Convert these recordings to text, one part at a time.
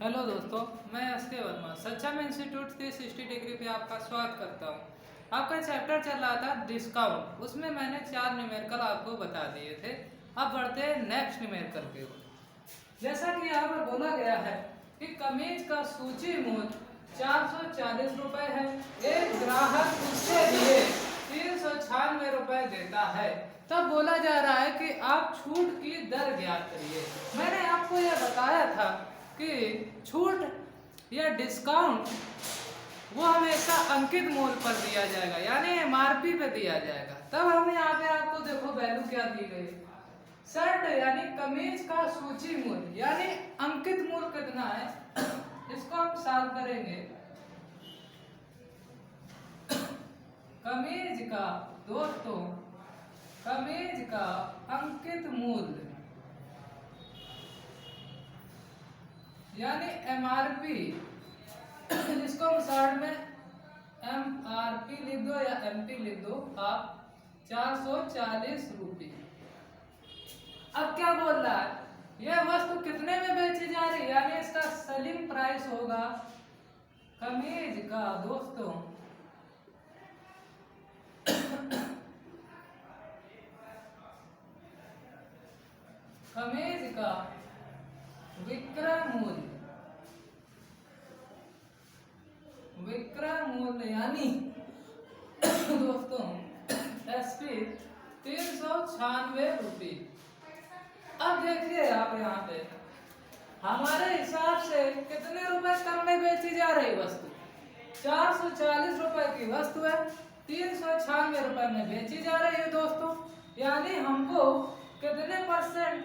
Hello दोस्तों, मैं SK. Verma सक्षम इंस्टीट्यूट 360 डिग्री पे आपका स्वागत करता हूँ। आपका चैप्टर चल रहा था डिस्काउंट। उसमें मैंने 4 न्यूमेरिकल आपको बता दिए थे। अब बढ़ते हैं नेक्स्ट न्यूमेरिकल के ऊपर। जैसा कि यहाँ पर बोला गया है कि कमीज का सूची मूल्य 440 रुपये है। एक ग्राहक उसके लिए 396 रुपये देता है। तब बोला जा रहा है कि आप छूट की दर ज्ञात करिए। मैंने आपको यह बताया था कि छूट या डिस्काउंट वो हमेशा अंकित मूल्य पर दिया जाएगा, यानी एमआरपी पे दिया जाएगा। तब हम यहाँ पे आपको देखो वैल्यू क्या दी गई, शर्ट यानी कमीज का सूची मूल्य यानी अंकित मूल्य कितना है, इसको हम सॉल्व करेंगे। कमीज का दोस्तों, कमीज का अंकित मूल्य यानी एमआरपी, जिसको हम शॉर्ट में एमआरपी लिख दो या एमपी लिख दो आप, 440 रुपये। अब क्या बोल रहा है, यह वस्तु कितने में बेची जा रही है, यानी इसका सेलिंग प्राइस होगा कमीज का दोस्तों कमीज का विक्रय मूल्य, विक्रय मूल्य यानी दोस्तों एसपी 396 रुपये। अब देखिए आप यहाँ पे हमारे हिसाब से कितने रुपए कम में बेची जा रही वस्तु, 440 रुपए की वस्तु है, 396 रुपए में बेची जा रही है दोस्तों। यानी हमको कितने परसेंट,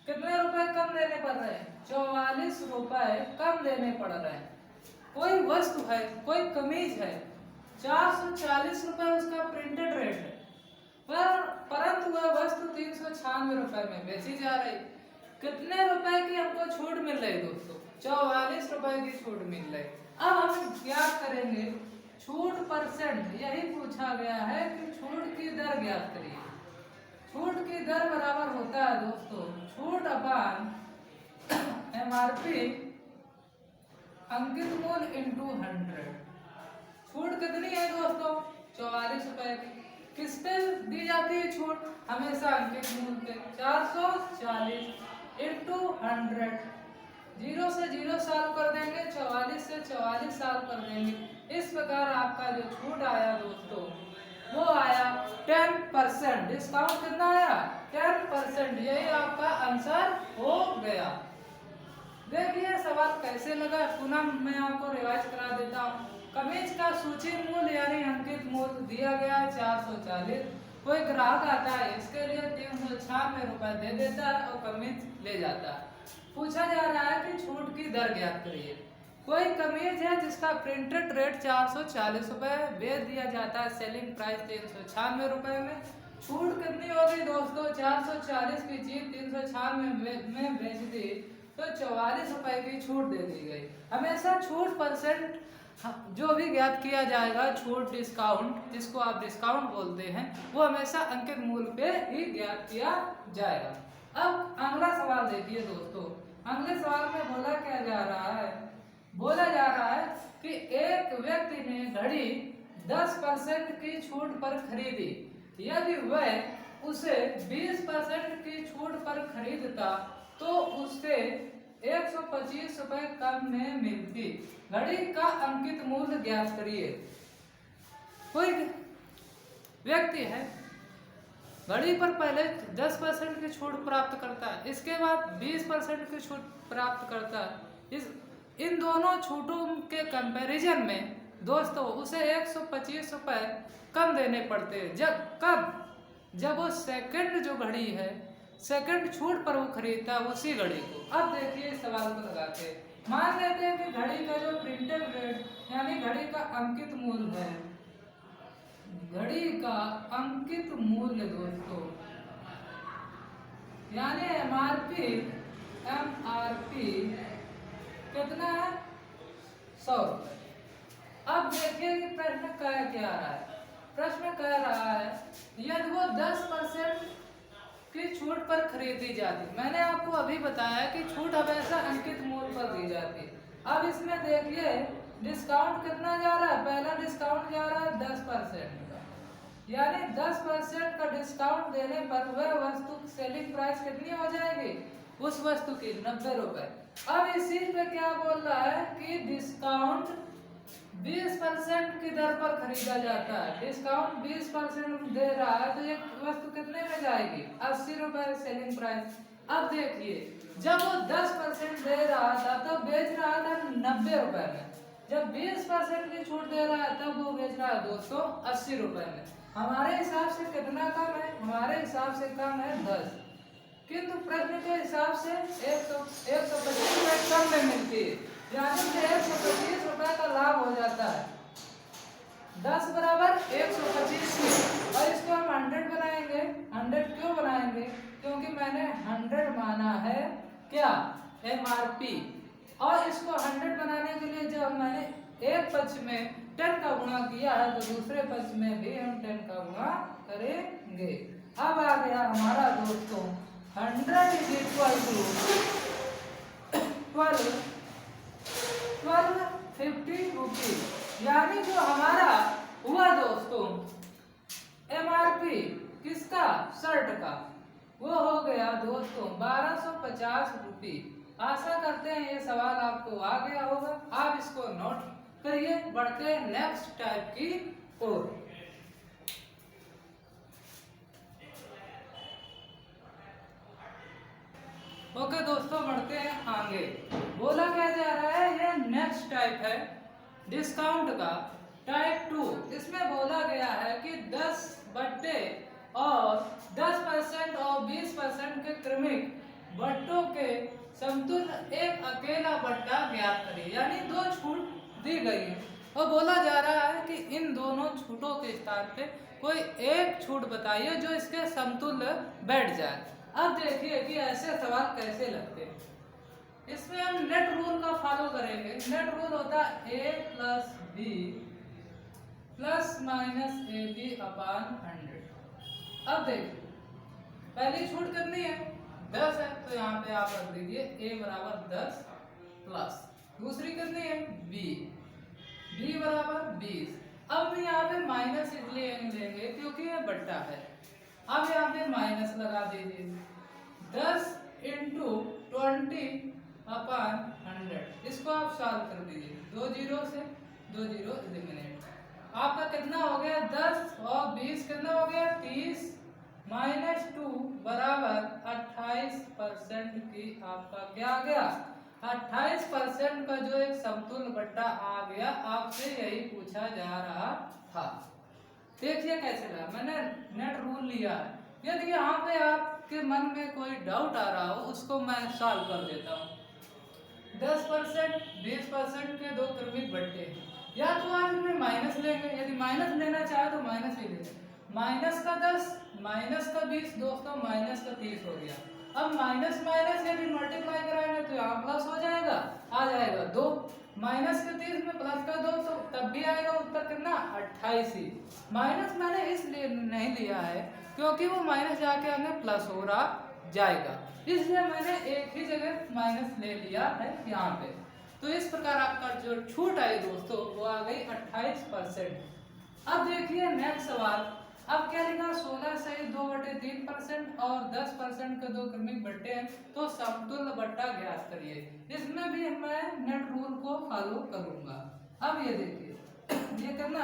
कितने रुपए कम देने पड़ रहे हैं, 44 रुपए कम देने पड़ रहे हैं। कोई वस्तु है, कोई कमीज है, 440 रुपए उसका प्रिंटेड रेट है, परंतु वह वस्तु 396 रुपए में बेची जा रही। कितने रुपए की हमको छूट मिल रही दोस्तों, 44 रुपए की छूट मिल रही। अब हम ज्ञात करेंगे छूट परसेंट, यही पूछा गया है कि छूट की दर ज्ञात करिए। छूट की दर बराबर होता है दोस्तों छूट अपान एमआरपी अंकित मूल्य इंटू 100। छूट कितनी है दोस्तों, 44 रुपए की। किस पे दी जाती है छूट, हमेशा अंकित मूल्य पे, 440 इंटू 100। 0 से 0 सॉल्व कर देंगे, 44 से 44 सॉल्व कर देंगे। इस प्रकार आपका जो छूट आया दोस्तों वो आया 10%। डिस्काउंट कितना आया, 10%। यही आपका आंसर हो गया। देखिए सवाल कैसे लगा, पुनः मैं आपको रिवाइज करा देता हूँ। कमीज का सूची मूल्य यानी अंकित मूल्य दिया गया है 440। कोई ग्राहक आता है, इसके लिए 396 रुपए दे देता है और कमीज ले जाता है। पूछा जा रहा है कि छूट की दर ज्ञात करिए। कोई कमीज है जिसका प्रिंटेड रेट 440 रुपए बेच दिया जाता है, सेलिंग प्राइस 396 रुपए में। छूट कितनी होगी दोस्तों, 440 की चीज 396 में बेच दी तो 44 रुपए की छूट दे दी गई। हमेशा छूट परसेंट जो भी ज्ञात किया जाएगा, छूट डिस्काउंट जिसको आप डिस्काउंट बोलते हैं, वो हमेशा अंकित मूल्य पे ही ज्ञात किया जाएगा। अब अगला सवाल देखिए दोस्तों। अगले सवाल में बोला क्या जा रहा है, बोला जा रहा है कि एक व्यक्ति ने घड़ी 10% की छूट पर खरीदी। यदि वह उसे 20% की छूट पर खरीदता तो उससे 125 रुपए कम में मिलती। घड़ी का अंकित मूल्य ज्ञात करिए। कोई व्यक्ति है, घड़ी पर पहले 10% की छूट प्राप्त करता है, इसके बाद 20% की छूट प्राप्त करता है। इन दोनों छूटों के कंपैरिजन में दोस्तों उसे 125 रुपए कम देने पड़ते हैं। जब वो सेकंड जो घड़ी है, सेकंड छूट पर वो खरीदता है उसी घड़ी को। अब देखिए सवाल को लगाते हैं। मान लेते हैं कि घड़ी का जो प्रिंटेड रेट यानी घड़ी का अंकित मूल्य है, घड़ी का अंकित मूल्य दोस्तों यानी एमआरपी कितना है, 100 रुपए। अब देखिए कि प्रश्न कह क्या रहा है, प्रश्न कह रहा है यदि वो 10% की छूट छूट पर खरीदी जाती। मैंने आपको अभी बताया कि छूट हमेशा अंकित मूल्य पर दी जाती। अब इसमें देखिए डिस्काउंट कितना जा रहा है। पहला डिस्काउंट जा रहा है 10% का, यानी 10% का डिस्काउंट देने पर वह वस्तु सेलिंग प्राइस कितनी हो जाएगी, उस वस्तु की 90 रुपए। अब इसी पे क्या बोल रहा है कि डिस्काउंट 20% की दर पर खरीदा जाता है। डिस्काउंट 20% दे रहा है तो एक वस्तु कितने में जाएगी, 80 रुपए सेलिंग प्राइस। अब देखिए जब वो 10% दे रहा था तो बेच रहा था 90 रुपए में, जब 20% की छूट दे रहा है तब वो बेच रहा है 280 रुपए में। हमारे हिसाब से कितना कम है, हमारे हिसाब से कम है 10, किंतु प्रश्न के हिसाब से 125 रुपए कम में मिलती है, यानी कि 125 रुपए का लाभ हो जाता है। 10 बराबर 125 और इसको हम 100 बनाएंगे। 100 क्यों बनाएंगे, क्योंकि मैंने 100 माना है क्या, MRP। और इसको 100 बनाने के लिए जब मैंने एक पक्ष में 10 का गुणा किया है तो दूसरे पक्ष में भी हम 10 का गुणा करेंगे। अब आ गया हमारा दोस्तों 100 इज इक्वल टू 1250 रुपीज, यानी जो हमारा हुआ दोस्तों MRP किसका, शर्ट का, वो हो गया दोस्तों 1250 रुपये। आशा करते हैं ये सवाल आपको आ गया होगा। आप इसको नोट करिए, बढ़ते हैं नेक्स्ट टाइप की ओर। ओके दोस्तों बढ़ते हैं आगे। बोला क्या जा रहा है, ये नेक्स्ट टाइप है डिस्काउंट का, टाइप 2। इसमें बोला गया है कि 10 बट्टे और 10% और 20% के क्रमिक बट्टों के समतुल्य एक अकेला बट्टा ज्ञात करिए, यानी 2 छूट दी गई है और बोला जा रहा है कि इन दोनों छूटों के स्थान पे कोई एक छूट बताइए जो इसके समतुल्य बैठ जाए। अब देखिए कि ऐसे सवाल कैसे लगते हैं। इसमें हम नेट रूल का फॉलो करेंगे। नेट रूल होता है a plus B plus minus AB upon 100। अब देखिए पहली छूट कितनी है, 10 है, तो यहाँ पे आप रख दीजिए a बराबर 10 प्लस, दूसरी कितनी है b बराबर 20। अब यहाँ पे माइनस इसलिए लेंगे क्योंकि ये बट्टा है। अब यहाँ पे माइनस लगा दीजिए, 10 इंटू 20 अपान 100। इसको आप सॉल्व कर दीजिए, 2 जीरो से 2 जीरो एलिमिनेट। आपका कितना हो गया 10 और 20 कितना हो गया 30 माइनस 2 बराबर 28% की आपका क्या आ गया 28% का जो एक समतुल्य बट्टा आ गया। आपसे यही पूछा जा रहा था। देखिए कैसे रहा, मैंने नेट रूल लिया है। यदि यहाँ पे आपके मन में कोई डाउट आ रहा हो उसको मैं सॉल्व कर देता हूँ। 10% 20% के 2 क्रमिक बट्टे, या तो आप इनमें माइनस लेंगे, यदि माइनस लेना चाहे तो माइनस ही लेंगे। माइनस का 10 माइनस का 20 दोस्तों माइनस का 30 हो गया। अब माइनस माइनस यदि मल्टीप्लाई कराएंगे तो यहाँ प्लस हो जाएगा, आ जाएगा 2। माइनस के 30 में प्लस का 2 तो तब भी आएगा उत्तर कितना 28 ही। माइनस मैंने इसलिए नहीं लिया है क्योंकि वो माइनस जाके आगे प्लस हो रहा जाएगा, इसलिए मैंने एक ही जगह माइनस ले लिया है यहाँ पे। तो इस प्रकार आपका जो छूट आई दोस्तों वो आ गई 28%। अब देखिए नेक्स्ट सवाल। अब क्या लिखा 16 सही 2/3% और 10% के 2 क्रमिक बट्टे हैं तो समतुल्य बट्टा ज्ञात करिए। इसमें भी मैं नेट रूल को फॉलो करूंगा। अब ये देखिए ये करना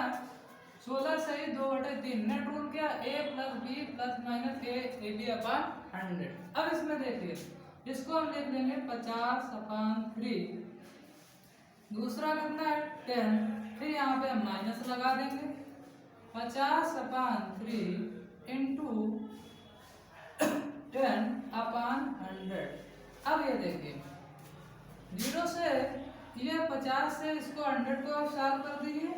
16 सही 2/3, नेट रूल क्या a plus B plus minus AB upon 100। अब इसमें देखिए इसको हम लिख लेंगे 50/3, दूसरा कितना है 10, फिर यहाँ पे हम माइनस लगा देंगे 50/3 इंटू 10/100। अब ये देखिए 0 से ये 50 से इसको 100 को आप सॉल्व कर दीजिए,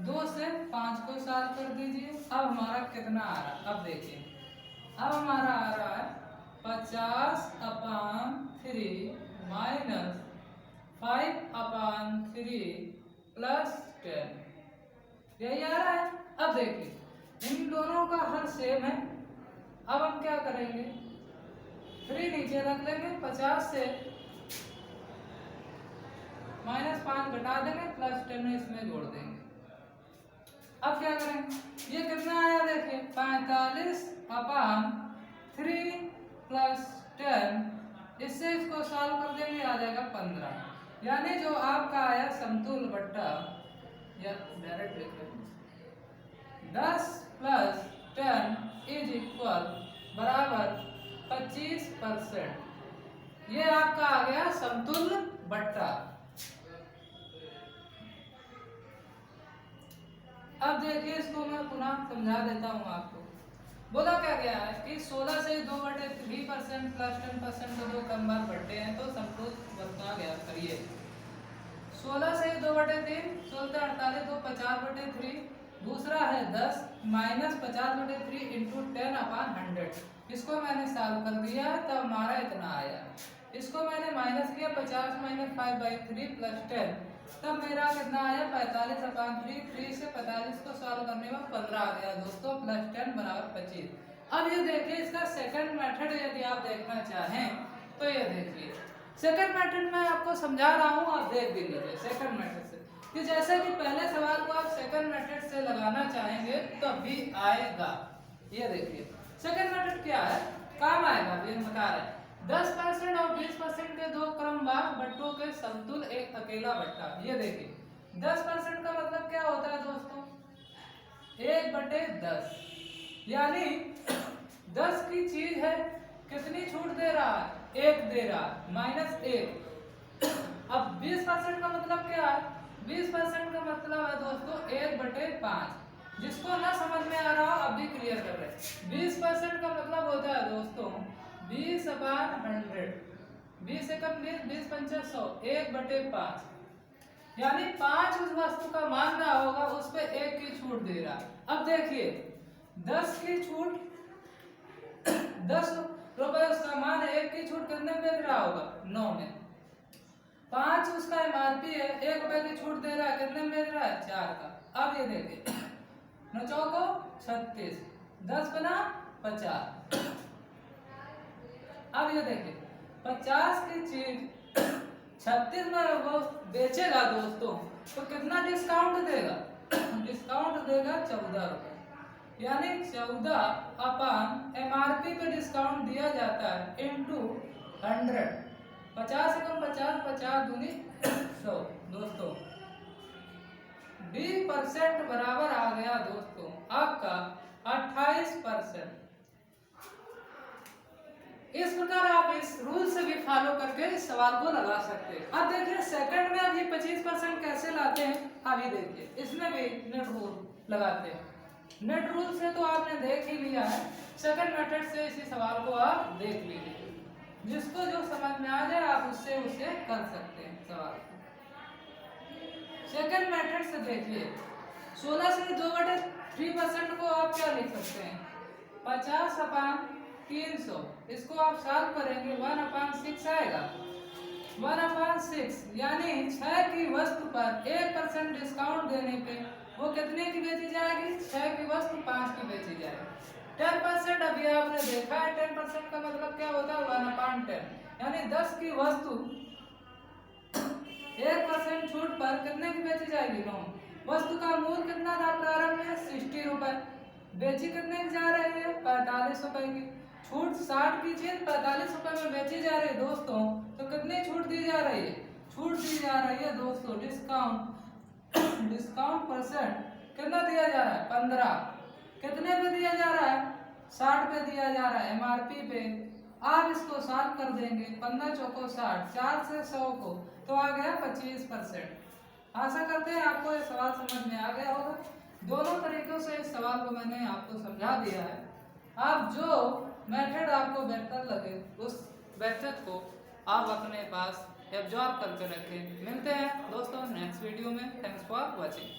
2 से 5 को सॉल्व कर दीजिए। अब हमारा कितना आ रहा है, अब देखिए अब हमारा आ रहा है 50/3 माइनस 5/3 प्लस 10, यही आ रहा है। अब देखिए इन दोनों का हर सेम है। अब हम क्या करेंगे 3 नीचे रख लेंगे, 50 से -5 घटा देंगे, +10 इसमें जोड़ देंगे। अब क्या करेंगे, ये कितना आया देखिए 45/3 + 10, इससे इसको सॉल्व कर देंगे, आ जाएगा 15। यानी जो आपका आया समतुल्य बट्टा, या डायरेक्ट लिख लेंगे 10 + 10 = 25%। ये आपका आ गया समतुल्य बट्टा। अब देखिए इसको मैं पुनः समझा देता हूँ आपको। बोला क्या गया है कि 16 से 2/3% + 10% तो 2 कम बार बढ़ते हैं, तो समतुल्य बता गया। करिए 16 से 2/3, 16 48, 2 50/3, दूसरा है 10 -50/3 × 10/100। इसको मैंने सॉल्व कर दिया तब हमारा इतना आया। इसको मैंने माइनस किया, 50 - 5/3 + 10, तब मेरा कितना आया 45/3। 3 से 45 को सॉल्व करने में 15 आ गया दोस्तों, +10 = 25। अब ये देखिए इसका सेकंड मेथड यदि आप देखना चाहें तो ये देखिए सेकंड मेथड में आपको समझा रहा हूँ, आप देख भी लीजिए सेकंड मेथड से कि जैसे कि पहले सवाल को आप सेकंड मेथड से लगाना चाहेंगे तब भी आएगा। ये देखिए सेकंड मेथड क्या है, काम आएगा। ये बता रहे हैं 10% और 20% के दो क्रमवार बट्टों के समतुल्य एक अकेला बट्टा। ये देखिए 10% का मतलब क्या होता है दोस्तों, 1/10, यानी 10 की चीज है, कितनी छूट दे रहा है, 1 दे रहा है, -1। अब 20% का मतलब क्या है, 20% का मतलब है दोस्तों 1/5। जिसको ना समझ में आ रहा हो अब भी क्लियर कर रहे हैं। 20% का मतलब होता है दोस्तों 20/100, 20 एकम 20, 20 पंचा 100, 1/5। यानी 5 उस वस्तु का मान रहा होगा, उस पे 1 की छूट दे रहा। अब देखिए 10 की छूट 10 रुपए उसका मान है, 1 की छूट कितने बेच रहा होगा, 9 में। 5 उसका एमआरपी है, 1 रुपए की छूट दे रहा है, कितने में बेच रहा है, 4 का। अब ये देखिए 9 चौको 36, 10 बना 50। अब ये देखिए 50 की चीज 36 में वो बेचेगा दोस्तों, तो कितना डिस्काउंट देगा, डिस्काउंट देगा 14 रुपए। यानी 14/MRP पे डिस्काउंट दिया जाता है × 100। 50 से कम 50, 50 दूनी 100 दोस्तों। 20% बराबर आ गया दोस्तों आपका 28%। इस प्रकार आप इस रूल से भी फॉलो करके इस सवाल को लगा सकते हैं। अब देखिए सेकंड में अब ये 25% कैसे लाते हैं, अभी देखिए इसमें भी नेट रूल लगाते हैं। नेट रूल से तो आपने देख ही लिया है, सेकंड मेथड से इसी सवाल को आप देख लीजिए। जिसको जो समझ में आ जाए आप उससे उसे कर सकते हैं सवाल। सेकंड मेथड से देखिए 16 से 2/3% को आप क्या लिख सकते हैं, 50/300। इसको आप सॉल्व करेंगे 1/6 आएगा, 1/6 यानी 6 की वस्तु पर 1% डिस्काउंट देने पे वो कितने की बेची जाएगी, 6 की वस्तु 5 की बेची जाएगी। 10% अभी आपने देखा है, 10% का मतलब क्या होता है 1/10, यानी 10 की वस्तु 1% छूट पर कितने की बेची जाएगी, 9। वस्तु का मूल्य कितना था प्रारंभ में, 60 रुपए, बेची कितने की जा रही है, 45 रुपए की। छूट 60 की चीज 45 रुपए में बेची जा रही है दोस्तों, तो कितनी छूट दी जा रही है, छूट दी जा रही है दोस्तों डिस्काउंट परसेंट कितना दिया जा रहा है, 15। कितने पे दिया जा रहा है, 60 पे दिया जा रहा है एमआरपी पे। आप इसको सॉल्व कर देंगे, 15 चौको 60, 4 से 100 को तो आ गया 25%। आशा करते हैं आपको ये सवाल समझ में आ गया होगा। दोनों तरीकों से इस सवाल को मैंने आपको समझा दिया है। आप जो मेथड आपको बेहतर लगे उस मेथड को आप अपने पास एब्जॉर्ब करके रखें। मिलते हैं दोस्तों नेक्स्ट वीडियो में। Thanks for watching.